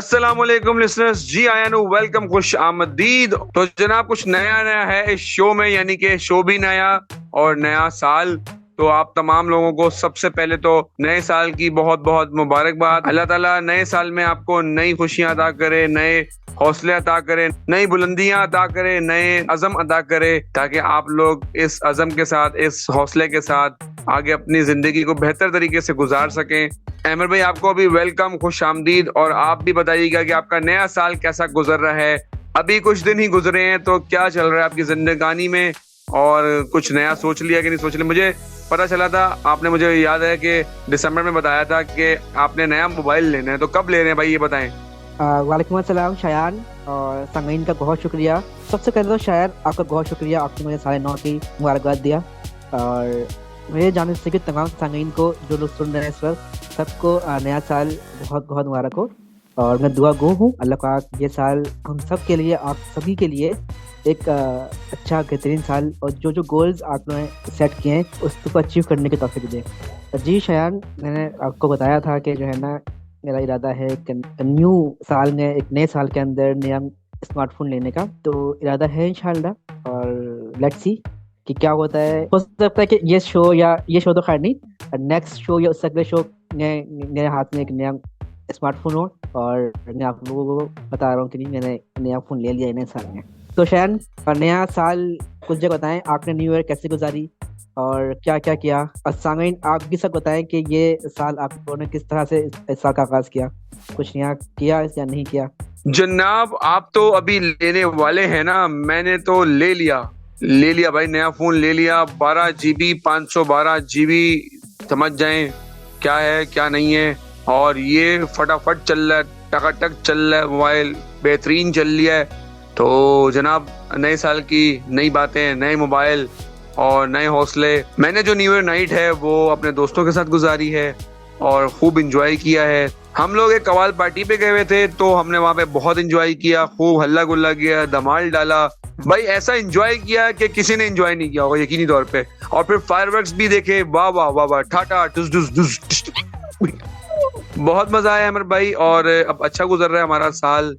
अस्सलामुअलैकुम लिसनर्स, जी आया नु वेलकम, खुश आमदीद। तो जनाब कुछ नया नया है इस शो में, यानी कि शो भी नया और नया साल। तो आप तमाम लोगों को सबसे पहले तो नए साल की बहुत बहुत मुबारकबाद। अल्लाह ताला नए साल में आपको नई खुशियां अता करे, नए हौसले अता करे, नई बुलंदियां अता करे, नए अज़म अता करे, ताकि आप लोग इस अज़म के साथ, इस हौसले के साथ आगे अपनी जिंदगी को बेहतर तरीके से गुजार सकें। अहमद भाई, आपको अभी वेलकम, खुश आमदीद। और आप भी बताइएगा कि आपका नया साल कैसा गुजर रहा है। अभी कुछ दिन ही गुजरे हैं, तो क्या चल रहा है आपकी जिंदगानी में, और कुछ नया सोच लिया कि नहीं सोच लिया? मुझे पता चला था, आपने, मुझे याद है कि दिसंबर में बताया था कि आपने नया मोबाइल लेना है, तो कब ले रहे हैं भाई, ये बताएं। वालेकुम अस्सलाम शायान और संगीन का बहुत शुक्रिया। सबसे पहले तो शायद आपका बहुत शुक्रिया, आपने मुझे 9:30 की मुबारकबाद दिया। और मेरे जाने से कि तमाम संगीन को, जो लोग सुन रहे हैं इस वक्त, सबको नया साल बहुत बहुत मुबारक हो। और मैं दुआ गो हूँ अल्लाह पाक ये साल हम सब के लिए, आप सभी के लिए एक अच्छा बेहतरीन साल, और जो जो गोल्स आपने सेट किए हैं उसको अचीव करने की तौफीक दे। जी शायान, मैंने आपको बताया था कि जो है ना, मेरा इरादा है कि न्यू साल में, एक नए साल के अंदर नया स्मार्टफोन लेने का तो इरादा है इंशाल्लाह। और लेट्स सी कि क्या होता है। हो सकता है कि ये शो तो खैर नहीं, नेक्स्ट शो या उससे अगले शो में मेरे हाथ में एक नया स्मार्टफोन हो, और मैं आप लोगों को बता रहा हूँ कि नहीं, मैंने नया फोन ले लिया है नए साल में। तो शायद नया साल कुछ जगह बताएं, आपने न्यू ईयर कैसे गुजारी और क्या क्या किया। और सामीन, आप भी सब बताएं कि ये साल आप लोगों ने किस तरह से इस साल का आगाज किया, कुछ नया किया या नहीं किया। जनाब आप तो अभी लेने वाले हैं ना, मैंने तो ले लिया भाई, नया फोन ले लिया। 12 GB, 512 GB, समझ जाएं क्या है क्या नहीं है। और ये फटाफट चल रहा है, टकाटक चल रहा है, मोबाइल बेहतरीन चल रहा है। तो जनाब नए साल की नई बातें, नए मोबाइल और नए हौसले। मैंने जो न्यू ईयर नाइट है वो अपने दोस्तों के साथ गुजारी है और खूब इंजॉय किया है। हम लोग एक कवाल पार्टी पे गए हुए थे, तो हमने वहाँ पे बहुत इंजॉय किया, खूब हल्ला गुल्ला किया, धमाल डाला भाई। ऐसा इंजॉय किया कि किसी ने इंजॉय नहीं किया होगा यकीनी तौर पे। और फिर फायरवर्क्स भी देखे, वाह वाह वाह वाह, ठाटा टुस टुस टुस। बहुत मजा आया अमर भाई, और अब अच्छा गुजर रहा है हमारा साल।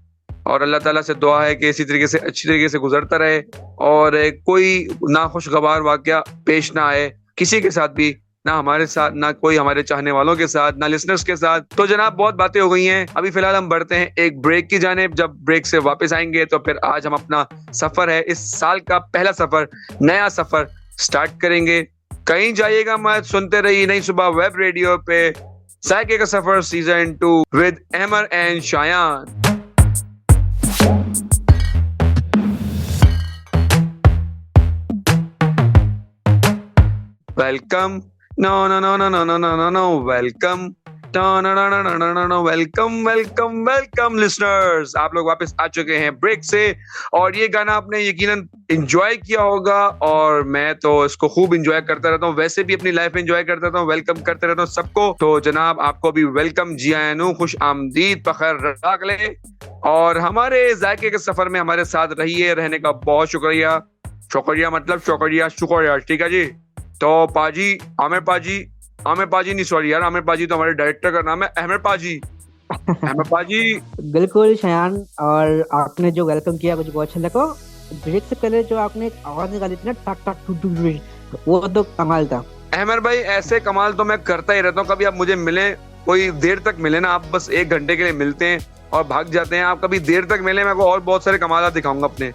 और अल्लाह ताला से दुआ है कि इसी तरीके से अच्छी तरीके से गुजरता रहे, और कोई नाखुशगवार वाकया पेश ना आए किसी के साथ भी, ना हमारे साथ, ना कोई हमारे चाहने वालों के साथ, ना लिसनर्स के साथ। तो जनाब बहुत बातें हो गई हैं, अभी फिलहाल हम बढ़ते हैं एक ब्रेक की जानिब। जब ब्रेक से वापस आएंगे तो फिर आज हम अपना सफर है, इस साल का पहला सफर, नया सफर स्टार्ट करेंगे। कहीं जाइएगा मत, सुनते रहिए नई सुबह वेब रेडियो पे, साइके का सफर season 2 with Ahmar and Shayan. Welcome, no no no no no no no no no, welcome, no no no no no no no no, welcome welcome welcome listeners. आप लोग वापस आ चुके हैं ब्रेक से, और ये गाना आपने यकीनन एंजॉय किया होगा, और मैं तो इसको खूब एंजॉय करता रहता हूँ, वैसे भी अपनी लाइफ में एंजॉय करता रहता हूँ, वेलकम करते रहता हूँ सबको। तो जनाब आपको भी वेलकम, जी आया नु, खुश आमदीद, बखैर रख ले। और हमारे जायके के सफर में हमारे साथ रहिए, रहने का बहुत शुक्रिया। शुक्रिया मतलब शुक्रिया शुक्रिया, ठीक है जी। तो पाजी, आमिर पाजी, आमिर पाजी नहीं, सॉरी यार, आमिर पाजी तो हमारे डायरेक्टर का नाम है, अहमद पाजी, अहमद पाजी। बिल्कुल शायान, और आपने जो वेलकम किया मुझे बहुत अच्छा लगा। ब्रेक से पहले जो आपने एक आवाज निकाली थी ना, टक टक टू टू, वो तो कमाल था। अहमद भाई ऐसे कमाल तो मैं करता ही रहता हूँ, कभी आप मुझे मिले, कोई देर तक मिले ना, आप बस 1 घंटे के लिए मिलते हैं और भाग जाते हैं। आप कभी देर तक मिले, मैं को और बहुत सारे कमाल दिखाऊंगा अपने।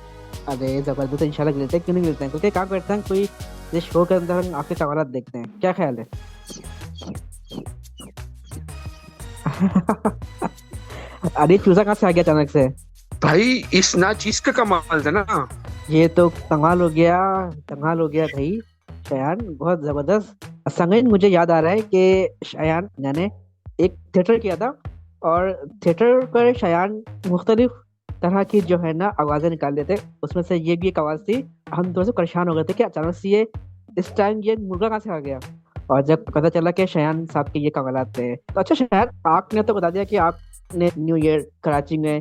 अरे जबरदस्त, इंशाल्लाह मिलते हैं, क्यों नहीं मिलते हैं, क्योंकि क्या करते हैं, कोई इस शो के अंदर हम आपके कमाल देखते हैं। क्या ख्याल है? अरे चूजा कहाँ से आ गया अचानक से? भाई इस ना चीज का कमाल था ना, ये तो कमाल हो गया, कमाल हो गया भाई। शायान बहुत जबरदस्त। संगीन, मुझे याद आ रहा है कि शायान मैंने एक थिएटर किया था, और थिएटर पर शायान मुख्तलिफ तरह की जो है ना आवाजें निकाल देते। उसमें से ये भी एक आवाज थी, हम थोड़े से परेशान हो गए थे कि अचानक से ये इस टाइम ये मुर्गा कहाँ से आ गया। और जब पता चला कि शायान साहब के ये कमालात थे, तो अच्छा शायान, आपने तो बता दिया कि आपने न्यू ईयर कराची में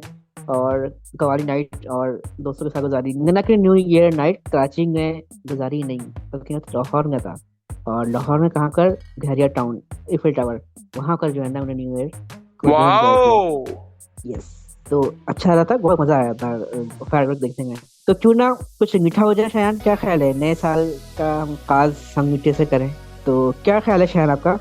और कवाली नाइट और दोस्तों के साथ गुजारी, मैंने कि न्यू ईयर नाइट कराची में गुजारी नहीं, बल्कि मैं तो लाहौर में था। और लाहौर में कहाँ कर, गहरिया टाउन, इफिल टावर, वहाँ कर जो है ना उन्हें न्यू ईयर को एंजॉय किया। Wow yes. तो अच्छा रहा था, बहुत मजा आया था फायरवर्क देखने में। तो क्यों ना कुछ मीठा हो जाए शायन, क्या ख्याल है? नए साल का हम काज हम मीठे से करें, तो क्या ख्याल है शायन आपका?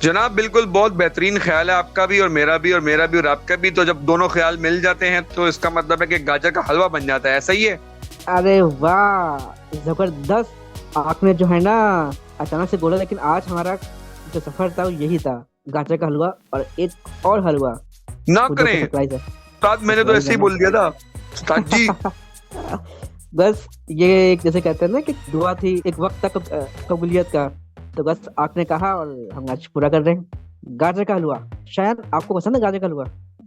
जनाब बिल्कुल बहुत बेहतरीन ख्याल है आपका भी और मेरा भी और मेरा भी और आपका भी। तो जब दोनों ख्याल मिल जाते हैं तो इसका मतलब है कि गाजर का हलवा बन जाता है, ऐसा ही है। अरे वाह, जबरदस्त! आपने जो है ना अचानक से बोला, लेकिन आज हमारा जो सफर था वो यही था, गाजर का हलवा और एक और हलवा, ना वो जो कि करें सरप्राइज है। उस्ताद, मैंने तो सरप्राइज ऐसे है ही ना। बोल दिया था उस्ताद जी। बस ये एक, जैसे कहते हैं ना कि दुआ थी एक वक्त तक कबूलियत का, तो बस आपने कहा और हम आज पूरा कर रहे हैं। गाजर का हलवा, शायद आपको पसंद है गाजर का हलवा?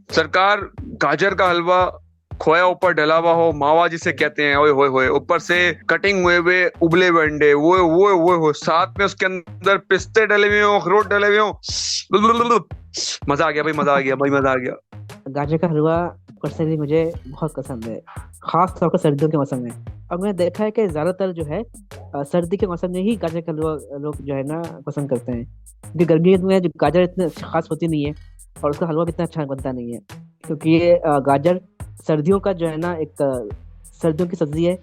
सरकार, गाजर का हलवा, खोया ऊपर डला हुआ हो, मावा जिसे कहते हैं, ओए होए होए, ऊपर से कटिंग हुए उबले हुए अंडे, वो हो, साथ में उसके अंदर पिस्ते डले हुए हो, अखरोट डले हुए हो। मजा आ गया भाई, मजा आ गया भाई, मजा आ गया। गाजर का हलवा पर्सनली मुझे बहुत पसंद है, खास तौर पर सर्दियों के मौसम में। और मैंने देखा है कि ज्यादातर जो है सर्दी के मौसम में ही गाजर का हलवा लोग जो है ना पसंद करते हैं, क्योंकि गर्मी में जो गाजर इतनी खास होती नहीं है और उसका हलवा भी इतना अच्छा बनता नहीं है। क्योंकि ये गाजर सर्दियों का जो है ना एक सर्दियों की सब्जी है,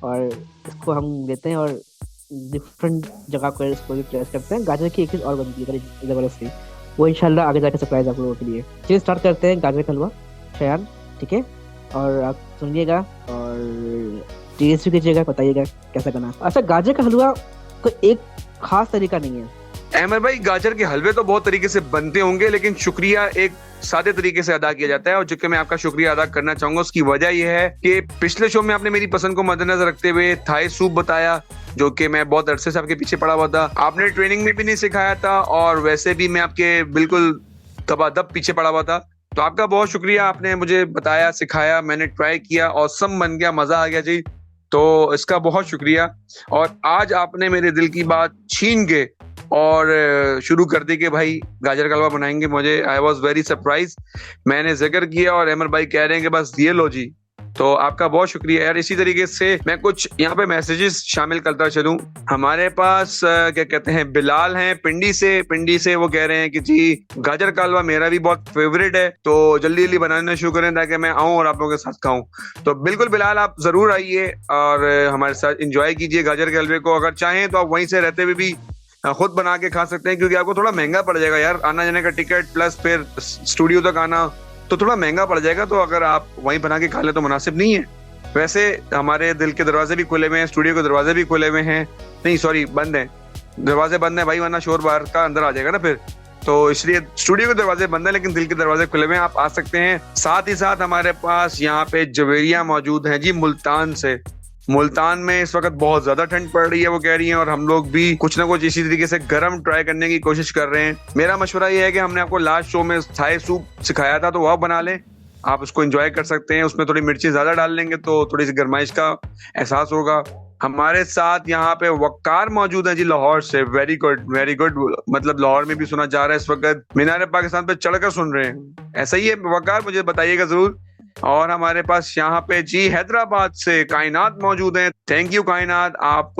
और इसको हम लेते हैं और डिफरेंट जगह पर इसको भी प्लेस करते हैं। गाजर की एक चीज और बनती है बड़ी जबरदस्ती, वो इंशाल्लाह आगे जाकर सरप्राइज आप लोगों के लिए। चलिए स्टार्ट करते हैं गाजर का हलवा शयान, ठीक है? और आप सुनिएगा और टेस्ट भी कीजिएगा, बताइएगा कैसा बना। अच्छा, गाजर का हलवा को एक खास तरीका नहीं है। अहमद भाई, गाजर के हलवे तो बहुत तरीके से बनते होंगे, लेकिन शुक्रिया एक सादे तरीके से अदा किया जाता है, और जो कि मैं आपका शुक्रिया अदा करना चाहूंगा। उसकी वजह यह है कि पिछले शो में आपने मेरी पसंद को मद्देनजर रखते हुए थाई सूप बताया, जो कि मैं बहुत अरसे से आपके पीछे पड़ा हुआ था। आपने ट्रेनिंग में भी नहीं सिखाया था और वैसे भी मैं आपके बिल्कुल दबादब पीछे पड़ा हुआ था। तो आपका बहुत शुक्रिया, आपने मुझे बताया, सिखाया, मैंने ट्राई किया, औसम बन गया, मजा आ गया जी। तो इसका बहुत शुक्रिया। और आज आपने मेरे दिल की बात छीन के और शुरू कर दी कि भाई गाजर का हलवा बनाएंगे। मुझे आई वॉज वेरी सरप्राइज। मैंने जिक्र किया और अहमद भाई कह रहे हैं कि बस ये लो जी। तो आपका बहुत शुक्रिया यार। इसी तरीके से मैं कुछ यहाँ पे मैसेजेस शामिल करता चलूं। हमारे पास क्या कहते हैं, बिलाल हैं पिंडी से वो कह रहे हैं कि जी गाजर का हलवा मेरा भी बहुत फेवरेट है, तो जल्दी जल्दी बनाना शुरू करें ताकि मैं आऊं और आप लोगों के साथ खाऊं। तो बिल्कुल बिलाल, आप जरूर आइए और हमारे साथ इंजॉय कीजिए गाजर के हलवे को। अगर चाहें तो आप वहीं से रहते हुए भी खुद बना के खा सकते हैं, क्योंकि आपको थोड़ा महंगा पड़ जाएगा यार, आना जाने का टिकट प्लस फिर स्टूडियो तक आना, तो थोड़ा महंगा पड़ जाएगा। तो अगर आप वहीं बना के खा ले तो मुनासिब नहीं है। वैसे हमारे दिल के दरवाजे भी खुले हुए हैं, स्टूडियो के दरवाजे भी खुले हुए हैं, नहीं सॉरी बंद है, दरवाजे बंद है भाई, वरना शोर बाहर का अंदर आ जाएगा ना फिर। तो इसलिए स्टूडियो के दरवाजे बंद है, लेकिन दिल के दरवाजे खुले हुए हैं, आप आ सकते हैं। साथ ही साथ हमारे पास यहाँ पे जवेरिया मौजूद है जी, मुल्तान से। मुल्तान में इस वक्त बहुत ज्यादा ठंड पड़ रही है, वो कह रही है, और हम लोग भी कुछ ना कुछ इसी तरीके से गर्म ट्राई करने की कोशिश कर रहे हैं। मेरा मशवरा ये है कि हमने आपको लास्ट शो में थाई सूप सिखाया था, तो वो बना लें, आप उसको एंजॉय कर सकते हैं। उसमें थोड़ी मिर्ची ज्यादा डाल लेंगे तो थोड़ी सी गर्माइश का एहसास होगा। हमारे साथ यहाँ पे वक्कार मौजूद है जी, लाहौर से। वेरी गुड वेरी गुड, मतलब लाहौर में भी सुना जा रहा है इस वक्त, मीनार पाकिस्तान पे चढ़कर सुन रहे हैं, ऐसा ही है वक्कार? मुझे बताइएगा जरूर। और हमारे पास यहाँ पे जी हैदराबाद से कायनात मौजूद है। थैंक यू कायनात, आप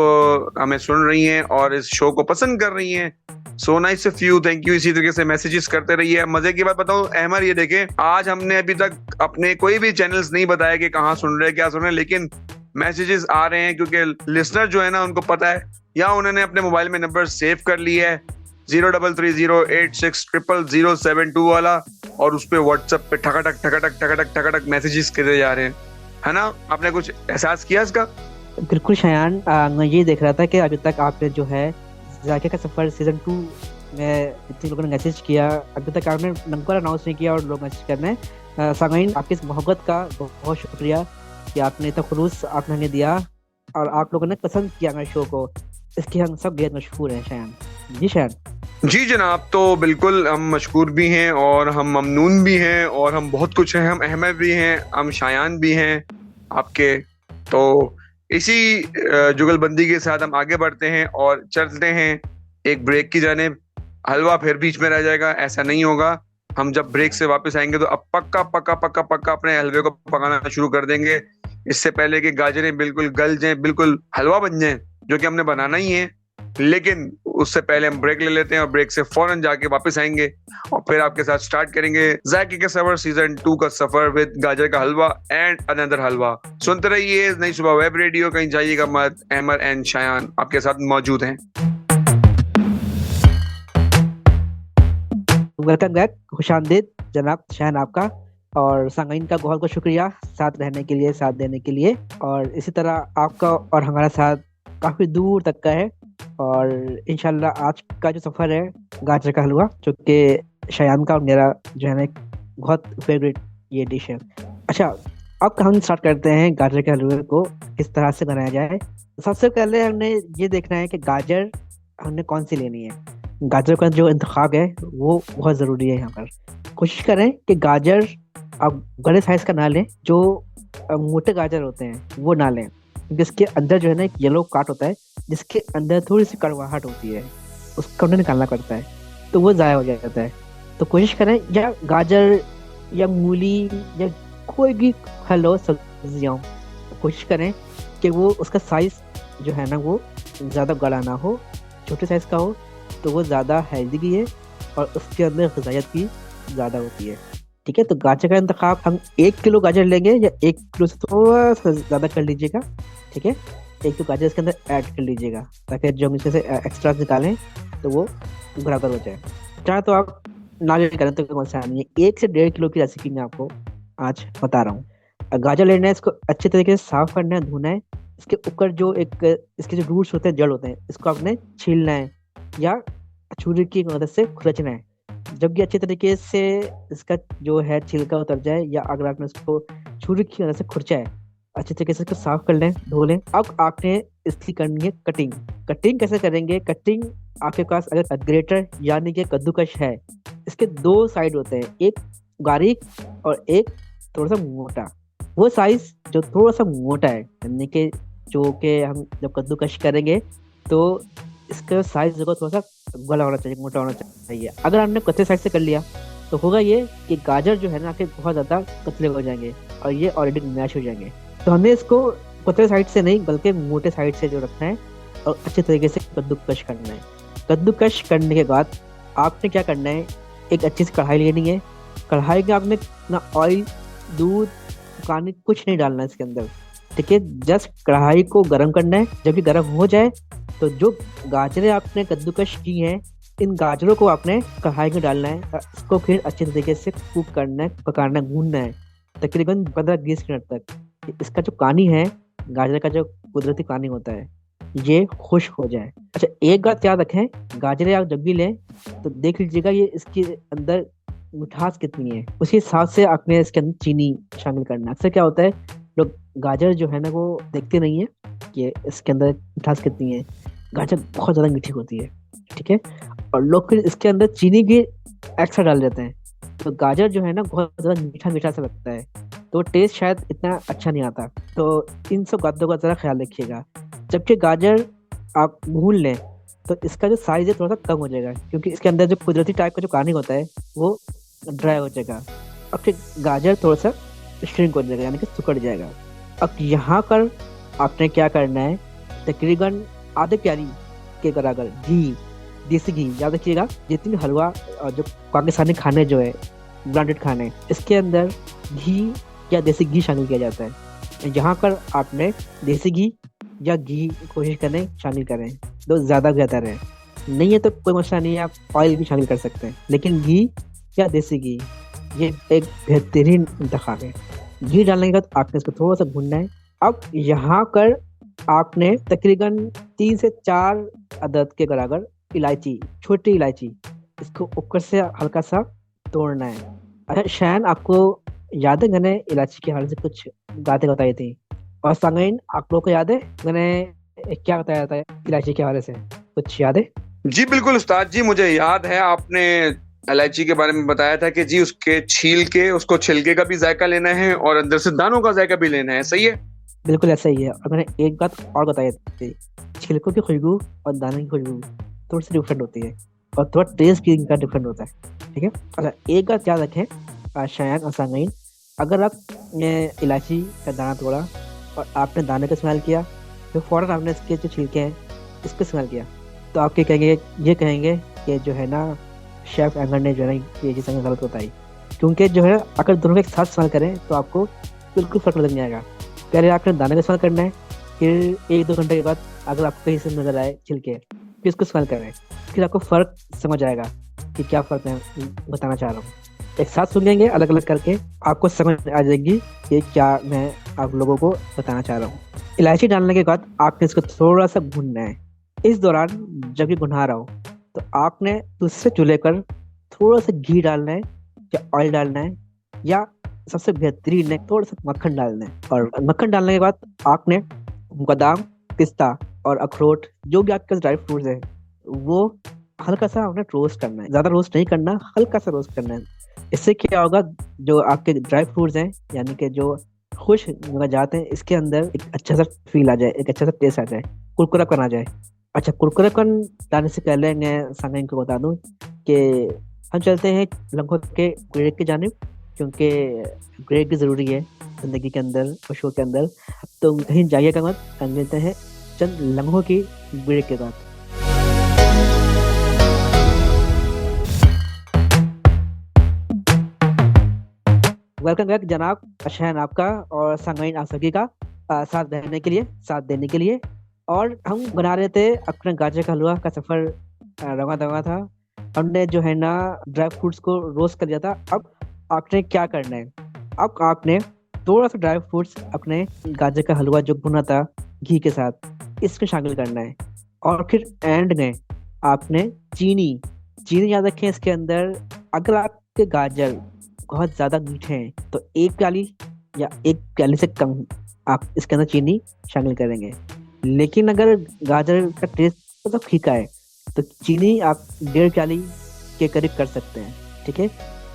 हमें सुन रही हैं और इस शो को पसंद कर रही हैं। So nice of you, thank you. इसी तरीके से मैसेजेस करते रहिए। मजे की बात बताऊं अहमद, ये देखें, आज हमने अभी तक अपने कोई भी चैनल्स नहीं बताया कि कहाँ सुन रहे हैं, क्या सुन रहे हैं, लेकिन मैसेजेस आ रहे हैं, क्योंकि लिसनर जो है ना उनको पता है, या उन्होंने अपने मोबाइल में नंबर सेव कर लिया है 0330860007 वाला, और उस पे व्हाट्सएप पे ठकाटक ठकाटक ठकाटक ठकाटक मैसेजेस करे जा रहे हैं, है ना? आपने कुछ एहसास किया इसका? बिल्कुल शयान, मैं ये देख रहा था कि अभी तक आपने जो है जायके का सफर सीजन 2 में इतने लोगों ने मैसेज किया, अभी तक आपने नंबर अनाउंस नहीं किया और लोग मैसेज कर रहे हैं। सामीन, आपकी इस मोहब्बत का बहुत शुक्रिया कि आपने इतना खुलूस आपने हमें दिया और आप लोगों ने पसंद किया हमारे शो को, इसके हम सब बेहद मशहूर हैं शयान। जी शयान। जी जनाब, तो बिल्कुल हम मशकूर भी हैं और हम ममनून भी हैं और हम बहुत कुछ हैं। हम अहमद भी हैं, हम शायान भी हैं आपके। तो इसी जुगलबंदी के साथ हम आगे बढ़ते हैं और चलते हैं एक ब्रेक की जानिब। हलवा फिर बीच में रह जाएगा, ऐसा नहीं होगा। हम जब ब्रेक से वापस आएंगे तो अब पक्का पक्का पक्का पक्का अपने हलवे को पकाना शुरू कर देंगे, इससे पहले कि गाजरें बिल्कुल गल जाएं, बिल्कुल हलवा बन जाएं, जो कि हमने बनाना ही है। लेकिन उससे पहले हम ब्रेक ले लेते हैं और ब्रेक से फौरन जाके वापस आएंगे और फिर आपके साथ स्टार्ट करेंगे जायके के सफर सीजन 2 का सफर विद गाजर का हलवा एंड अनदर हलवा। सुनते रहिए नई सुबह वेब रेडियो, कहीं जाइएगा मत। अहमर एंड शायान आपके साथ मौजूद हैं। वेलकम बैक, खुशामदीद जनाब शायान आपका, और सांगीन का बहुत बहुत शुक्रिया साथ रहने के लिए, साथ देने के लिए। और इसी तरह आपका और हमारा साथ काफी दूर तक का है। और इंशाल्लाह आज का जो सफर है गाजर का हलवा, जो कि शायान का और मेरा जो है ना एक बहुत फेवरेट ये डिश है। अच्छा, अब हम स्टार्ट करते हैं गाजर के हलवे को किस तरह से बनाया जाए। सबसे पहले हमने ये देखना है कि गाजर हमने कौन सी लेनी है। गाजर का जो इंतखाब है वो बहुत ज़रूरी है। यहाँ पर कोशिश करें कि गाजर आप बड़े साइज का ना लें, जो मोटे गाजर होते हैं वो ना लें, क्योंकि इसके अंदर जो है ना एक येलो काट होता है जिसके अंदर थोड़ी सी कड़वाहट होती है, उसको हमने निकालना पड़ता है, तो वो ज़ाया हो जाता है। तो कोशिश करें या गाजर या मूली या कोई भी फल हो, सब्जियाँ हो, कोशिश करें कि वो उसका साइज जो है ना वो ज़्यादा बड़ा ना हो, छोटे साइज का हो, तो वो ज़्यादा हेल्दी भी है और उसके अंदर ग़िज़ायत भी ज़्यादा होती है। ठीक है, तो गाजर का इंतखाब हम 1 किलो गाजर लेंगे या 1 किलो से थोड़ा सा ज़्यादा कर लीजिएगा। ठीक है, 1 किलो गाजर इसके अंदर ऐड कर लीजिएगा ताकि जो हम इसमें से एक्स्ट्रा निकालें तो वो बराबर हो जाए। चाहे तो आप ना ले करें तो कोई मसला नहीं है। 1 से 1.5 किलो की रेसिपी मैं आपको आज बता रहा हूँ। गाजर लेना है, इसको अच्छे तरीके से साफ करना है, धोना है। इसके ऊपर जो एक इसके जो रूट्स होते हैं, जड़ होते हैं, इसको आपने छीलना है या छुरी की मदद से खुरचना है। जब ये अच्छे तरीके से इसका जो है छिलका उतर जाए, या अगर आपने इसको छुरी की मदद से खुरचा है, अच्छे तरीके से इसको साफ कर लें, धो लें। अब आपने इसकी करनी है कटिंग। कटिंग कैसे करेंगे? कटिंग आपके पास अगर ग्रेटर यानी कि कद्दूकश है, इसके 2 साइड होते हैं, एक बारीक और एक थोड़ा सा मोटा। वो साइज जो थोड़ा सा मोटा है, यानी कि जो कि हम जब कद्दूकश करेंगे तो इसका साइज जो थोड़ा सा बड़ा होना चाहिए, मोटा होना चाहिए। अगर हमने कच्चे साइड से कर लिया तो होगा ये कि गाजर जो है ना आपके बहुत ज़्यादा कतले हो जाएंगे और ये ऑलरेडी मैश हो जाएंगे। तो हमें इसको कच्चे साइड से नहीं बल्कि मोटे साइड से जो रखना है और अच्छे तरीके से कद्दूकश करना है। कद्दूकश करने के बाद आपने क्या करना है, एक अच्छी सी कढ़ाई लेनी है। कढ़ाई में आपने ना ऑयल, दूध, पानी कुछ नहीं डालना है इसके अंदर। ठीक है, जस्ट कढ़ाई को गर्म करना है। जब ये गर्म हो जाए तो जो गाजरें आपने कद्दूकश की हैं, इन गाजरों को आपने कढ़ाई में डालना है और इसको फिर अच्छे तरीके से कुक करना है, पकाना है, भूनना है तकरीबन 15-20 मिनट तक। इसका जो पानी है, गाजर का जो कुदरती पानी होता है, ये खुश्क हो जाए। अच्छा, एक बात याद रखें, गाजरें आप जब भी लें तो देख लीजिएगा ये इसके अंदर मिठास कितनी है, उसी हिसाब से आपने इसके अंदर चीनी शामिल करना है। अक्सर क्या होता है, लोग गाजर जो है ना वो देखते नहीं है कि इसके अंदर मिठास कितनी है। गाजर बहुत ज़्यादा मीठी होती है। ठीक है, और लोग फिर इसके अंदर चीनी भी एक्स्ट्रा डाल देते हैं, तो गाजर जो है ना बहुत ज़्यादा मीठा मीठा सा लगता है, तो टेस्ट शायद इतना अच्छा नहीं आता। तो इन सब बातों का ज़रा ख्याल रखिएगा। जबकि गाजर आप भून लें तो इसका जो साइज़ है थोड़ा सा कम हो जाएगा, क्योंकि इसके अंदर जो कुदरती टाइप का जो पानी होता है वो ड्राई हो जाएगा और फिर गाजर थोड़ा सा श्रिंक हो जाएगा, यानी कि सिकुड़ जाएगा। अब यहाँ पर आपने क्या करना है, तकरीबन आधे प्याली के बराबर घी, देसी घी, याद रखिएगा। जितनी भी हलवा और जो पाकिस्तानी खाने जो है ब्रांडेड खाने, इसके अंदर घी या देसी घी शामिल किया जाता है। यहाँ पर आपने देसी घी या घी कोशिश करें शामिल करें, तो ज़्यादा बेहतर है। नहीं है तो कोई मसला नहीं है, आप ऑयल भी शामिल कर सकते हैं, लेकिन घी या देसी घी ये एक बेहतरीन इंतखाब है। घी डालने के बाद आपने इसको थोड़ा सा भूनना है। अब यहाँ पर आपने तकरीबन 3 से 4 अदद के बराबर इलायची, छोटी इलायची, इसको ऊपर से हल्का सा तोड़ना है। अच्छा शायन, आपको याद है मैंने इलायची के हवाले से कुछ बातें बताई थी, और सांगीन आप लोगों को याद है मैंने क्या बताया था इलायची के हवाले से, कुछ याद है? जी बिल्कुल उस्ताद जी, मुझे याद है आपने इलायची के बारे में बताया था कि जी उसके छील के, उसको छिलके का भी जायका लेना है और अंदर से दानों का जायका भी लेना है। सही है? बिल्कुल ऐसा ही है। और मैंने एक बात और बताई थी, छिलकों की खुशबू और दाने की खुशबू थोड़ी सी डिफरेंट होती है और थोड़ा टेस्ट भी इनका डिफरेंट होता है। ठीक है, अच्छा एक बात याद रखें शायन और सांगीन, अगर आप इलायची का दाना तोड़ा और आपने दाने को इस्तेमाल किया, तो फौरन आपने इसके जो छिलके हैं इस पर इस्तेमाल किया, तो आपके कहेंगे ये कहेंगे कि जो है ना शेफ एंगर ने जो है ना ये चीज़ गलत बताई, क्योंकि जो है अगर दोनों का एक साथ इस्तेमाल करें तो आपको बिल्कुल फर्क नजर नहीं आएगा। पहले आपने दाने का इस्तेमाल करना है, फिर 1-2 घंटे के बाद अगर आपको कहीं से नजर आए छिलके, फिर इसको इस्तेमाल करें, फिर आपको फर्क समझ आएगा कि क्या फर्क मैं बताना चाह रहा हूँ। एक साथ सुनेंगे अलग अलग करके, आपको समझ आ जाएगी कि क्या मैं आप लोगों को बताना चाह रहा हूँ। इलायची डालने के बाद आपने इसको थोड़ा सा भूनना है। इस दौरान जब ये भुना रहा हो तो आपने दूसरे चूल्हे पर थोड़ा सा घी डालना है या ऑयल डालना है, या सबसे बेहतरीन है थोड़ा सा मक्खन डालना है। और मक्खन डालने के बाद आपने बादाम, पिस्ता और अखरोट, जो भी आपके पास ड्राई फ्रूट्स है, वो हल्का सा आपने रोस्ट करना है। ज्यादा रोस्ट नहीं करना, हल्का सा रोस्ट करना है। इससे क्या होगा, जो आपके ड्राई फ्रूट्स हैं यानी कि जो खुश जाते हैं, इसके अंदर एक अच्छा सा फील आ जाए, एक अच्छा सा टेस्ट आ जाए, कुरकुरापन आ जाए। अच्छा, कुरकुरापन डालने से पहले मैं सामने इनको बता दूं कि हम चलते हैं लम्हों के ब्रेक की जानिब, क्योंकि ब्रेक भी ज़रूरी है ज़िंदगी के अंदर और शो के अंदर। तो कहीं जाइएगा मत, मिलते हैं चंद लम्हों की ब्रेक के बाद। वेलकम बैक जनाब, शहन आपका और सामईन आप सभी का साथ देने के लिए। और हम बना रहे थे अपने गाजर का हलवा का सफर, रवा दवा था। हमने जो है ना ड्राई फ्रूट्स को रोस्ट कर दिया था। अब आपने क्या करना है, अब आपने थोड़ा सा ड्राई फ्रूट्स अपने गाजर का हलवा जो भुना था घी के साथ, इसमें शामिल करना है। और फिर एंड में आपने चीनी चीनी याद रखें इसके अंदर, अगर आपके गाजर बहुत ज्यादा मीठे हैं तो 1 प्याली या 1 प्याली से कम आप इसके अंदर चीनी शामिल करेंगे। लेकिन अगर गाजर का टेस्ट मतलब फीका है तो चीनी आप 1.5 प्याली के करीब कर सकते हैं। ठीक है,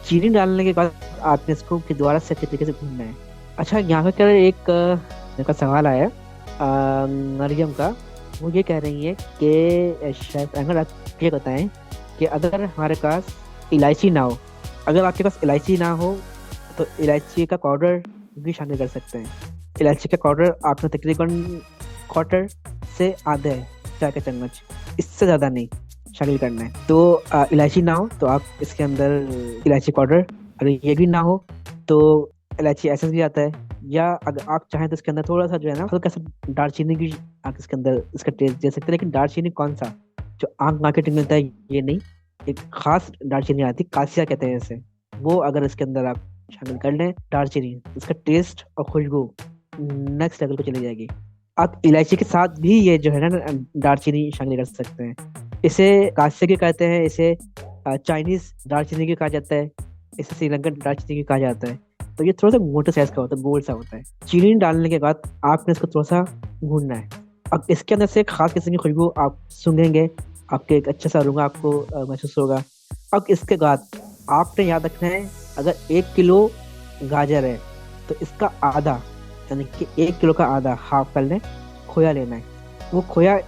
चीनी डालने के बाद आपने इसको फिर दोबारा से अच्छे तरीके से भूनना है। अच्छा, यहाँ पर एक मेरे का सवाल आया मरियम का। वो ये कह रही है कि शेफ अगर आप ये बताएं कि अगर हमारे पास इलायची ना हो, अगर आपके पास इलायची ना हो तो इलायची का पाउडर भी शामिल कर सकते हैं। इलायची का पाउडर आपने तकरीबन 1/4 से आधे चाय का चम्मच, इससे ज़्यादा नहीं शामिल करना है। तो इलायची ना हो तो आप इसके अंदर इलायची पाउडर, अगर ये भी ना हो तो इलायची एसेंस भी आता है, या अगर आप चाहें तो इसके अंदर थोड़ा सा जो है ना हल्का सा दालचीनी भी आप इसके अंदर इसका टेस्ट दे सकते हैं। लेकिन दालचीनी कौन सा, जो आम मार्केट में मिलता है ये नहीं, एक खास दालचीनी आती है, कासिया कहते हैं इसे, वो अगर इसके अंदर आप शामिल कर लें दालचीनी, इसका टेस्ट और खुशबू नेक्स्ट लेवल पे चली जाएगी। आप इलायची के साथ भी ये जो है ना दालचीनी शामिल कर सकते हैं। इसे कासिया की कहते हैं, इसे चाइनीज दालचीनी की कहा जाता है, इसे श्रीलंकन दालचीनी की कहा जाता है। तो ये थोड़ा सा मोटे साइज का होता है, गोल सा होता है। चीनी डालने के बाद आपने इसको थोड़ा सा भूनना है। अब इसके अंदर से एक खास किस्म की खुशबू आप सूंघेंगे, आपके एक अच्छा सा अरोमा आपको महसूस होगा। अब इसके बाद आपने याद रखना है, अगर 1 किलो गाजर है तो इसका आधा, यानी कि 1 किलो का आधा हाफ कर लें, खोया लेना है, वो खोया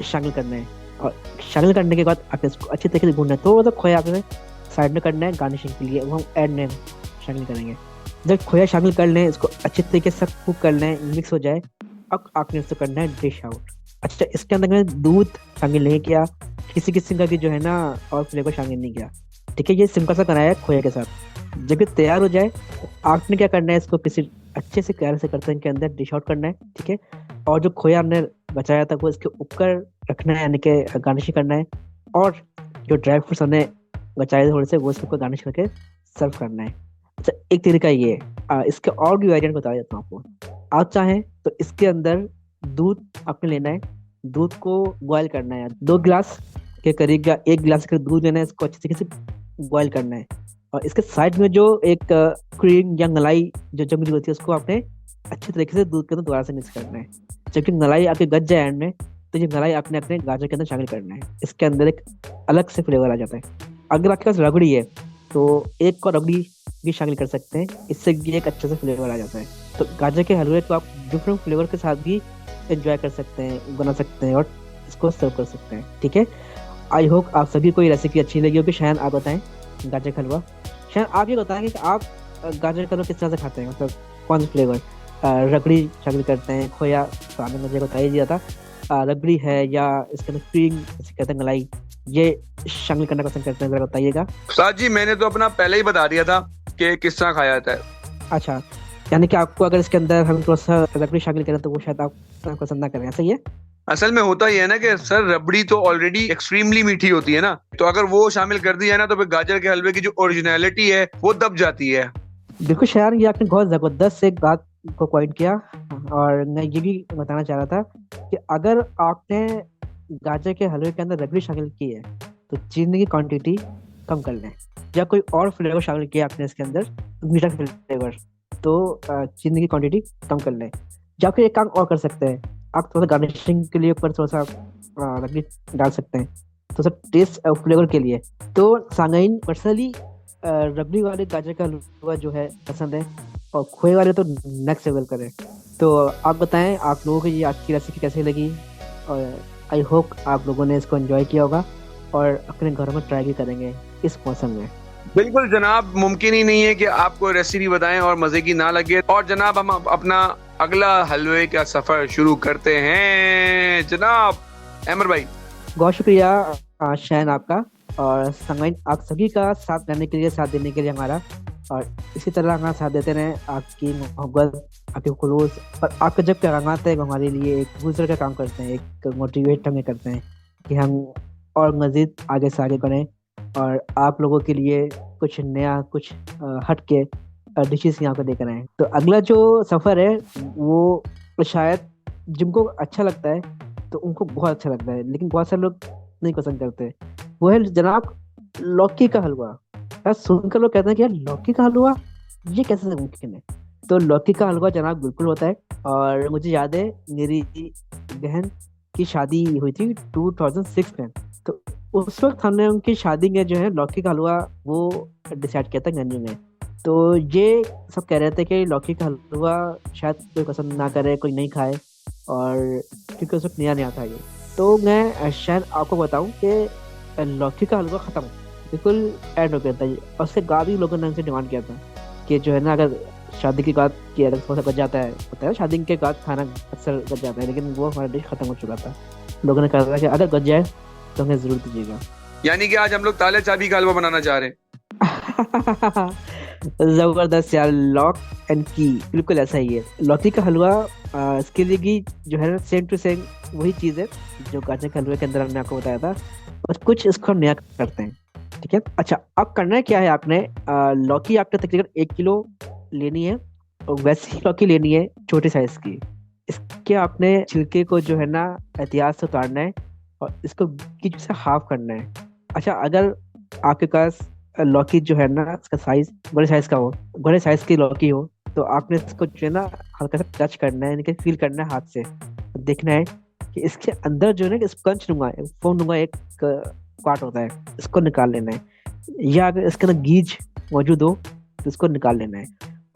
शामिल करना है। और शामिल करने के बाद आपने इसको अच्छी तरीके से भूनना है। थोड़ा सा खोया आपने साइड में करना है गार्निशिंग के लिए, वो हम एंड में शामिल करेंगे। जब खोया शामिल कर लें, इसको अच्छी तरीके से कुक कर लें, मिक्स हो जाए, अब आपने इसको करना है डिश आउट। अच्छा, इसके अंदर मैंने दूध शामिल नहीं किया, किसी किस्म का भी जो है ना और फ्लेवर शामिल नहीं किया। ठीक है, ये सिंपल सा बनाया है खोया के साथ। जब ये तैयार हो जाए तो आपने क्या करना है, इसको किसी अच्छे से प्यार से बर्तन के अंदर डिश आउट करना है। ठीक है, और जो खोया हमने बचाया था वो इसके ऊपर रखना है, यानी कि गार्निशिंग करना है। और जो ड्राई फ्रूट्स हमने बचाए थे थोड़े से, वो इसके ऊपर गार्निश करके सर्व करना है। अच्छा, एक तरीका ये है, इसके और भी वेरिएंट बता देता हूँ आपको। आप चाहें तो इसके अंदर दूध आपने लेना है, दूध को बॉयल करना है, 2 गिलास के करीब या 1 गिलास के दूध लेना है, इसको अच्छी तरीके से बॉयल करना है। और इसके साइड में जो एक क्रीम या मलाई जो जमी हुई होती है, उसको आपने अच्छे तरीके से दूध के अंदर दोबारा से मिक्स करना है। जबकि मलाई आपके गच जाए एंड में, तो ये मलाई आपने अपने गाजर के अंदर शामिल करना है। इसके अंदर एक अलग से फ्लेवर आ जाता है। अगर आपके पास रबड़ी है तो एक और रबड़ी भी शामिल कर सकते हैं, इससे भी एक अच्छा सा फ्लेवर आ जाता है। तो गाजर के हलवे को आप डिफरेंट फ्लेवर के साथ भी एंजॉय कर सकते हैं, बना सकते हैं और इसको सर्व कर सकते हैं। ठीक है, आई होप आप सभी को ये रेसिपी अच्छी लगी होगी। शायद आप बताएं गाजर का हलवा, शायद आप ये बताएंगे कि आप गाजर का हलवा किस तरह से खाते हैं, मतलब कौन सा फ्लेवर, रबड़ी शामिल करते हैं, खोया, तो आपने मुझे बता ही दिया था। रबड़ी है या इसके अंदर क्रीम जिसे कहते हैं मलाई, ये शामिल करना पसंद करते हैं, जरा बताइएगा। उस्ताद जी मैंने तो अपना पहले ही बता दिया था कि किस तरह खाया जाता है। अच्छा, यानी कि आपको अगर इसके अंदर हम थोड़ा सा रबड़ी शामिल करें तो वो शायद आप पसंद ना करें, ऐसा ही है। असल में होता ही है ना कि सर रबड़ी तो ऑलरेडी एक्सट्रीमली मीठी होती है ना, तो अगर वो शामिल कर दी है ना तो फिर गाजर के हलवे की जो ओरिजिनलिटी है वो दब जाती है। बिल्कुल शायद ये आपने बहुत जबरदस्त एक बात को पॉइंट किया, और मैं ये भी बताना चाह रहा था कि अगर आपने गाजर के हलवे के अंदर रबड़ी शामिल की है तो चीनी की क्वांटिटी कम कर लें, या कोई और फ्लेवर शामिल किया आपने इसके अंदर, मीठा फ्लेवर, तो चीनी की क्वांटिटी कम कर लें। या फिर एक काम और कर सकते हैं, आप थोड़ा सा गार्निशिंग के लिए ऊपर थोड़ा सा रबड़ी डाल सकते हैं, थोड़ा सा टेस्ट और फ्लेवर के लिए। तो सांगाइन पर्सनली रबड़ी वाले गाजर का हलवा जो है पसंद है, और खोए वाले तो नेक्स्ट लेवल करें। तो आप बताएं आप लोगों को ये आज की रेसिपी कैसी लगी, और आई होप आप लोगों ने इसको एंजॉय किया होगा और अपने घरों में ट्राई भी करेंगे इस मौसम में। बिल्कुल जनाब, मुमकिन ही नहीं है कि आपको रेसिपी बताएं और मजे की ना लगे। और जनाब हम अपना अगला हलवे का सफर शुरू करते हैं जनाब अमर भाई। बहुत शुक्रिया शहन आपका, और संगीन आप सभी का साथ देने के लिए, साथ देने के लिए हमारा, और इसी तरह हमारा साथ देते रहें। आपकी मोहब्बत, आपके खुलूस और आपके जब पैगामात है हमारे लिए एक बूस्टर का काम करते हैं, एक मोटिवेट हमें करते हैं कि हम और मज़ीद आगे से आगे बढ़ें और आप लोगों के लिए कुछ नया, कुछ हट के डिशेस यहाँ पे लेकर आए। तो अगला जो सफ़र है वो शायद जिनको अच्छा लगता है तो उनको बहुत अच्छा लगता है, लेकिन बहुत सारे लोग नहीं पसंद करते। वो है जनाब लौकी का हलवा। यार सुनकर लोग कहते हैं कि यार लौकी का हलवा ये कैसे मुमकिन है। तो लौकी का हलवा जनाब बिल्कुल होता है, और मुझे याद है मेरी बहन की शादी हुई थी 2006 में, तो उस वक्त हमने उनकी शादी में जो है लौकी का हलवा वो डिसाइड किया था गंजी में। तो ये सब कह रहे थे कि लौकी का हलवा शायद कोई पसंद ना करे, कोई नहीं खाए, और क्योंकि उस वक्त नया नया था ये। तो मैं शायद आपको बताऊं कि लौकी का हलवा खत्म बिल्कुल एंड हो गया था, और उसके बाद ही लोगों ने हमसे डिमांड किया था कि जो है ना, अगर शादी के बाद की अगर थोड़ा सा बच जाता है, होता है शादी के बाद खाना अक्सर बच जाता है, लेकिन वो हमारा डिश खत्म हो चुका था। लोगों ने कहा था कि अगर बच जाए तो हमें जरूर दीजिएगा। यानी कि आज हम लोग ताले चाबी का हलवा बनाना चाह रहे हैं। जबरदस्त यार, लॉक एंड की, बिल्कुल ऐसा ही है। लौकी का हलवा इसके लिए भी जो है सेम टू सेम वही चीज है जो गाजर के हलवे के अंदर हमने आपको बताया था, बस कुछ इसको नया करते हैं। ठीक है, अच्छा अब करना है क्या है, आपने लौकी आपने तकरीबन 1 किलो लेनी है, और वैसी ही लौकी लेनी है छोटे साइज की। इसके आपने छिलके को जो है ना एहतियात से उतारना है, और इसको बीच से हाफ करना है। अच्छा, अगर आपके पास लौकी जो है ना इसका साइज बड़े साइज का हो, बड़े साइज की लौकी हो, तो आपने इसको जो है ना हल्का सा टच करना है, यानी कि फील करना है हाथ से, देखना है कि इसके अंदर जो है ना स्पंज नुमा, फोम नुमा एक पार्ट होता है, इसको निकाल लेना है। या अगर इसके अंदर गीज मौजूद हो तो इसको निकाल लेना है।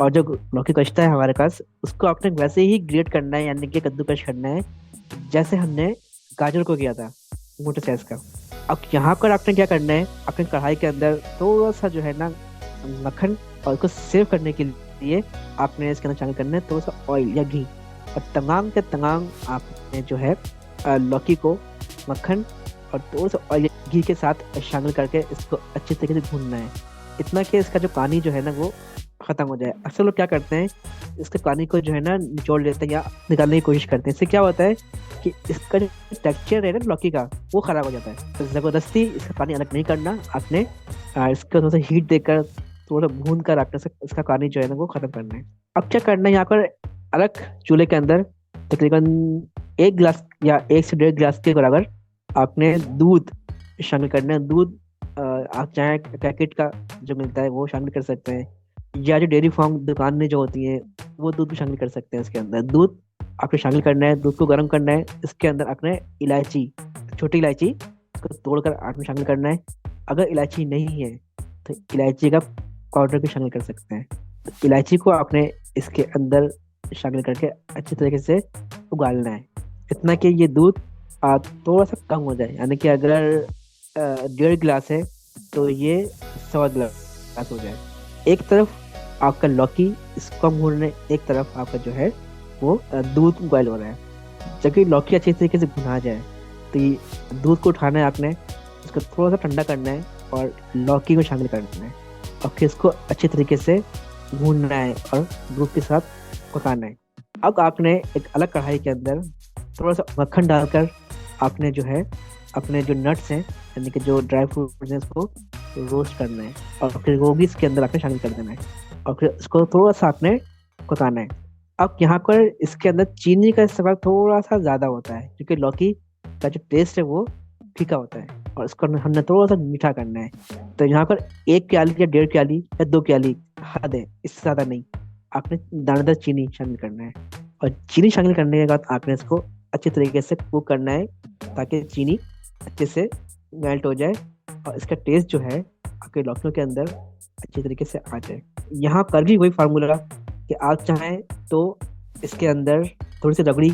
और जो लौकी कश्ता है हमारे पास, उसको आपने वैसे ही ग्रेट करना है, यानी कि कद्दूकश करना है जैसे हमने गाजर को किया था, मोटे साइज का। अब यहाँ पर आपने क्या करना है, अपने कढ़ाई के अंदर थोड़ा सा जो है ना मक्खन, और उसको सेव करने के लिए आपने इसके अंदर शामिल करना है थोड़ा सा ऑयल या घी, और तमाम के तमाम आपने जो है लौकी को मक्खन और थोड़ा सा ऑयल घी के साथ शामिल करके इसको अच्छी तरीके से भूनना है, इतना कि इसका जो पानी जो है ना वो खत्म हो जाए। अक्सर लोग क्या करते हैं, इसके पानी को जो है ना निचोड़ लेते हैं या निकालने की कोशिश करते हैं। इससे क्या होता है कि इसका जो टेक्सचर है ना लौकी का वो खराब हो जाता है। तो जबरदस्ती इसका पानी अलग नहीं करना, आपने इसको थोड़ा सा हीट देकर थोड़ा भून कर आपने इसका पानी जो है ना वो खत्म करना है। अब क्या करना है, यहाँ पर अलग चूल्हे के अंदर तकरीबन 1 गिलास या 1 से 1.5 गिलास के बराबर आपने दूध शामिल करना है। दूध आप चाहे पैकेट का जो मिलता है वो शामिल कर सकते हैं, या जो डेयरी फार्म दुकान में जो होती है वो दूध भी शामिल कर सकते हैं। इसके अंदर दूध आपको शामिल करना है, दूध को गर्म करना है। इसके अंदर आपने इलायची, छोटी इलायची को तोड़कर आपने शामिल करना है। अगर इलायची नहीं है तो इलायची का पाउडर भी शामिल कर सकते हैं। तो इलायची को आपने इसके अंदर शामिल करके अच्छी तरीके से उगालना है, इतना कि ये दूध थोड़ा सा कम हो जाए, यानी कि अगर 1.5 गिलास है तो ये 1.25 गिलास हो जाए। एक तरफ आपका लौकी इसको भून रहे, एक तरफ आपका जो है वो दूध बॉयल हो रहा है। जब कि लौकी अच्छी तरीके से भुना जाए तो ये दूध को उठाना है आपने, इसको थोड़ा सा ठंडा करना है और लौकी को शामिल करना है और फिर इसको अच्छी तरीके से भूनना है और दूध के साथ पकाना है। अब आपने एक अलग कढ़ाई के अंदर थोड़ा सा मक्खन डालकर आपने जो है अपने जो नट्स हैं यानी कि जो ड्राई फ्रूट्स हैं उसको रोस्ट करना है और फिर वो भी इसके अंदर आपने शामिल कर देना है और फिर इसको थोड़ा सा आपने पकाना है। अब यहाँ पर इसके अंदर चीनी का इस्तेमाल थोड़ा सा ज्यादा होता है क्योंकि लौकी का जो टेस्ट है वो फीका होता है और इसको हमने थोड़ा सा मीठा करना है। तो यहाँ पर 1 प्याली या 1.5 प्याली या 2 प्याली हद है, इससे ज्यादा नहीं। आपने दानेदार चीनी शामिल करना है और चीनी शामिल करने के बाद आपने इसको अच्छे तरीके से कुक करना है ताकि चीनी अच्छे से मेल्ट हो जाए और इसका टेस्ट जो है आपके लौकियों के अंदर अच्छी तरीके से आ जाए। यहाँ पर भी वही फार्मूला कि आप चाहें तो इसके अंदर थोड़ी सी रबड़ी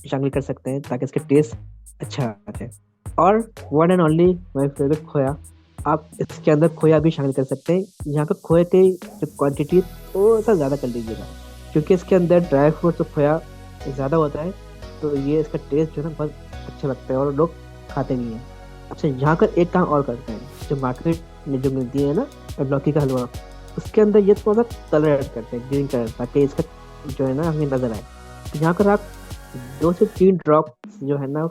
शामिल कर सकते हैं ताकि इसका टेस्ट अच्छा आ जाए। और one and only my favourite खोया, आप इसके अंदर खोया भी शामिल कर सकते हैं। यहाँ पे खोए की जो क्वांटिटी थोड़ा सा ज़्यादा कर लीजिएगा क्योंकि इसके अंदर ड्राई फ्रूट तो खोया ज़्यादा होता है तो ये इसका टेस्ट जो है ना बहुत अच्छा लगता है और लोग खाते नहीं हैं। अच्छा, यहाँ पर एक काम और करते हैं, जो मार्केट में जो मिलती है ना लौकी का हलवा, उसके अंदर ये थोड़ा सा कलर ऐड करते हैं, ग्रीन कलर, ताकि इसका जो है ना हमें नजर आए। तो यहाँ पर आप 2 से 3 ड्रॉप जो है ना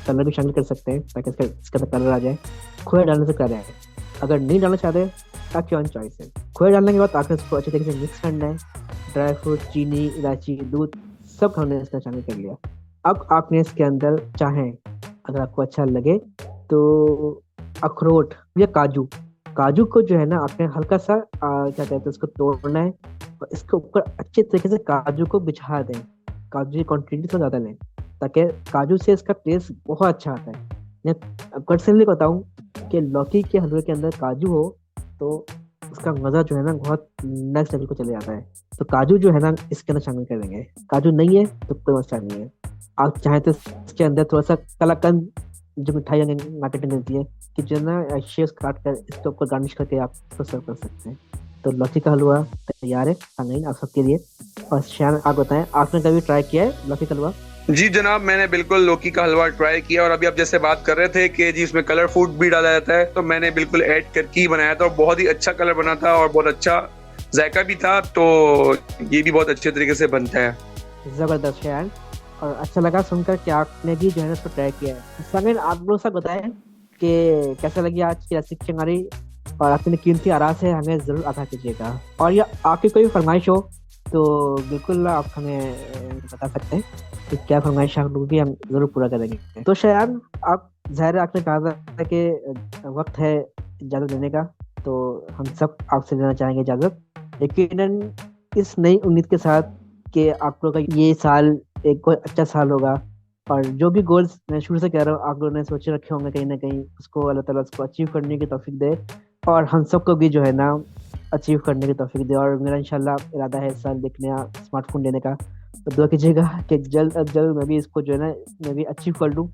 कलर भी शामिल कर सकते हैं ताकि इसका अंदर कलर आ जाए। खोया डालने से कलर आए, अगर नहीं डालना चाहते आपकी ऑन चॉइस है। खोया डालने के बाद आपने इसको अच्छे तरीके से मिक्स करना है। ड्राई फ्रूट, चीनी, इलायची, दूध सब हमने इसका शामिल कर लिया। अब आपने इसके अंदर चाहें अगर आपको अच्छा लगे तो अखरोट या काजू, काजू को जो है ना आपने हल्का सा क्या कहते हैं उसको तोड़ना है और इसके ऊपर अच्छे तरीके से काजू को बिछा दें। काजू की क्वांटिटी तो ज़्यादा लें ताकि काजू से इसका टेस्ट बहुत अच्छा आता है। मैं पर्सनली बताऊं कि लौकी के हलवे के अंदर काजू हो तो उसका मज़ा जो है ना बहुत नेक्स्ट लेवल को चले जाता है। तो काजू जो है ना इसके अंदर शामिल करेंगे, काजू नहीं है तो कोई मसला नहीं है। आप चाहें तो इसके अंदर थोड़ा सा कलाकंद जो मिठाई मार्केट में मिलती है कि जो ना शेप्स काट कर इसके ऊपर गार्निश करके आप इसको सर्व कर सकते हैं। तो लौकी का हलवा तैयार है सांगीन आप सबके लिए। और शायद आप बताएं, आपने कभी ट्राई किया है लौकी का हलवा? जी जनाब, मैंने बिल्कुल लौकी का हलवा ट्राई किया और अभी आप जैसे बात कर रहे थे कि जी इसमें कलर फूड भी डाला जाता है, तो मैंने बिल्कुल ऐड करके ही बनाया था और बहुत ही अच्छा कलर बना था और बहुत अच्छा जायका भी था। तो ये भी बहुत अच्छे तरीके से बनता है। जबरदस्त शायद, और अच्छा लगा सुनकर कि आपने भी जो है इसको ट्राई किया है। सांगीन आप लोग सब बताएं कि कैसा लगी आज की रेसिपी हमारी और अपनी कीमती आरा से हमें जरूर आगाह कीजिएगा। और या आपकी कोई फरमाइश हो तो बिल्कुल आप हमें बता सकते हैं कि क्या फरमाइश आप लोग भी हम जरूर पूरा करेंगे। तो शायद आप ज़ाहिर आपने कहा था कि वक्त है इजाज़त देने का, तो हम सब आपसे लेना चाहेंगे इजाज़त, यकीनन इस नई उम्मीद के साथ कि आप लोग का ये साल एक कोई अच्छा साल होगा और जो भी गोल्स मैं शुरू से कह रहा हूँ आप लोगों ने सोचे रखे होंगे कहीं ना कहीं, उसको अल्लाह ताला उसको अचीव करने की तौफीक दे और हम सबको भी जो है ना अचीव करने की तौफीक दे। और मेरा इंशाल्लाह इरादा है इस साल एक नया स्मार्टफोन लेने का, तो दुआ कीजिएगा कि जल्द अज जल्द मैं भी इसको जो है ना मैं भी अचीव कर लूँ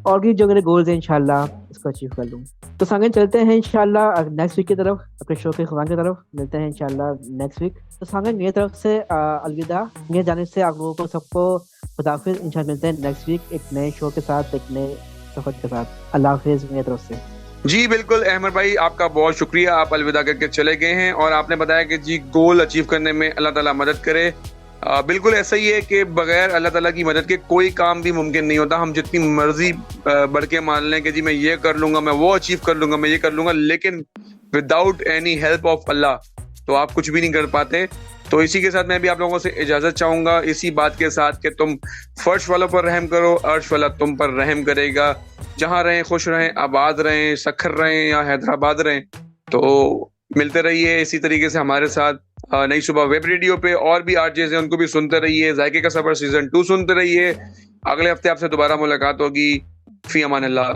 और भी जो मेरे गोल्स हैं इंशाल्लाह इसको अचीव कर लूँ। तो सांगीन चलते हैं इंशाल्लाह नेक्स्ट वीक की तरफ, अपने शो के खुदान की तरफ मिलते हैं इंशाल्लाह नेक्स्ट वीक। तो सांगीन मेरी तरफ से अलविदा, मेरे जाने से आप लोगों को सबको खुदाफिज। इंशाल्लाह मिलते हैं नेक्स्ट वीक एक नए शो के साथ, एक नए सफर के साथ। अल्लाह हाफिज मेरी तरफ से। जी बिल्कुल अहमद भाई, आपका बहुत शुक्रिया, आप अलविदा करके चले गए हैं और आपने बताया कि जी गोल अचीव करने में अल्लाह ताला मदद करे। बिल्कुल ऐसा ही है कि बगैर अल्लाह ताला की मदद के कोई काम भी मुमकिन नहीं होता। हम जितनी मर्जी बढ़ के मान लें कि जी मैं ये कर लूंगा, मैं वो अचीव कर लूंगा, मैं ये कर लूंगा, लेकिन विदाउट एनी हेल्प ऑफ अल्लाह तो आप कुछ भी नहीं कर पाते। तो इसी के साथ मैं भी आप लोगों से इजाजत चाहूंगा इसी बात के साथ कि तुम फर्श वालों पर रहम करो, अर्श वाला तुम पर रहम करेगा। जहां रहें खुश रहें, आबाद रहें, सखर रहें या हैदराबाद रहें। तो मिलते रहिए इसी तरीके से हमारे साथ नई सुबह वेब रेडियो पे। और भी आरजेस हैं उनको भी सुनते रहिए, जायके का सफर सीजन 2 सुनते रहिए। अगले हफ्ते आपसे दोबारा मुलाकात होगी। फी अमान अल्लाह।